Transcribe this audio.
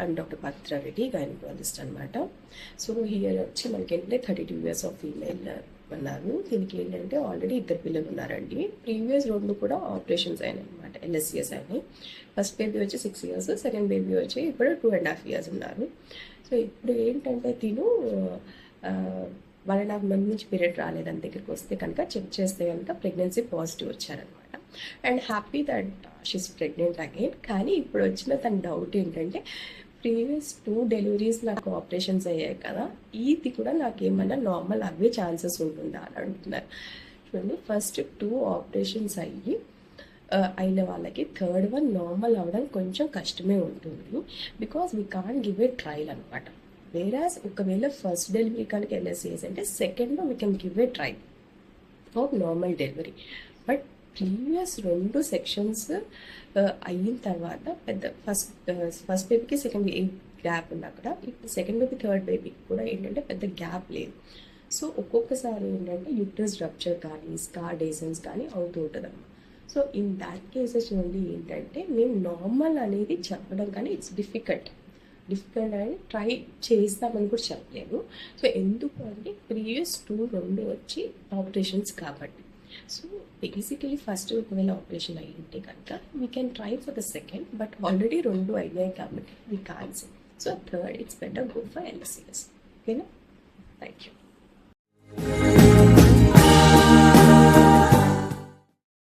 And doctor Patra Reddy gynaecologist అనమాట. So here వచ్చి మనకి ఏంటంటే 32 years ఆఫ్ ఫీమేల్ ఉన్నారు. దీనికి ఏంటంటే ఆల్రెడీ 2 పిల్లలు ఉన్నారండి. ప్రీవియస్ 2 కూడా ఆపరేషన్స్ అయినాయి అనమాట, LSCS అయినాయి. ఫస్ట్ బేబీ వచ్చి 6 years, సెకండ్ బేబీ వచ్చి ఇప్పుడు 2.5 years ఉన్నారు. సో ఇప్పుడు ఏంటంటే తిను 1.5 month నుంచి పీరియడ్ రాలేదని దగ్గరికి వస్తే కనుక చెక్ చేస్తే కనుక ప్రెగ్నెన్సీ పాజిటివ్ వచ్చారనమాట. And happy that she's pregnant again. కానీ ఇప్పుడు వచ్చిన తన డౌట్ ఏంటంటే ప్రీవియస్ 2 డెలివరీస్ నాకు ఆపరేషన్స్ అయ్యాయి కదా, ఇది కూడా నాకు ఏమన్నా నార్మల్ అవే ఛాన్సెస్ ఉంటుందా అని అడుగుతున్నారు. చూడండి, ఫస్ట్ 2 ఆపరేషన్స్ అయిన వాళ్ళకి థర్డ్ వన్ నార్మల్ అవ్వడం కొంచెం కష్టమే ఉంటుంది. Because we can't give a trial అనమాట. వేరాజ్ ఒకవేళ ఫస్ట్ డెలివరీ కనుక LSCS అంటే second we can give a try for normal delivery. But previous 2 sections అయిన తర్వాత పెద్ద ఫస్ట్ బేబీకి సెకండ్ బేబీ గ్యాప్ ఉన్నా కూడా ఇప్పుడు సెకండ్ బేబీ థర్డ్ బేబీకి కూడా ఏంటంటే పెద్ద గ్యాప్ లేదు. సో ఒక్కొక్కసారి ఏంటంటే యూట్రస్ రప్చర్ కానీ స్కార్డేషన్స్ కానీ అవుతూ ఉంటుంది అన్నమాట. సో ఇన్ దాట్ కేసెస్ నుండి ఏంటంటే మేము నార్మల్ అనేది చెప్పడం కానీ ఇట్స్ డిఫికల్ట్ అని ట్రై చేస్తామని కూడా చెప్పలేము. సో ఎందుకు అంటే ప్రీవియస్ 2 వచ్చి ఆపరేషన్స్ కాబట్టి. సో బేసికలీ ఫస్ట్ ఒకవేళ ఆపరేషన్ అయ్యి ఉంటే కనుక we can try for the second, but already 2 అయ్యాయి కాబట్టి we can say. So third it's better go for LSCS. ఓకేనా? Thank you.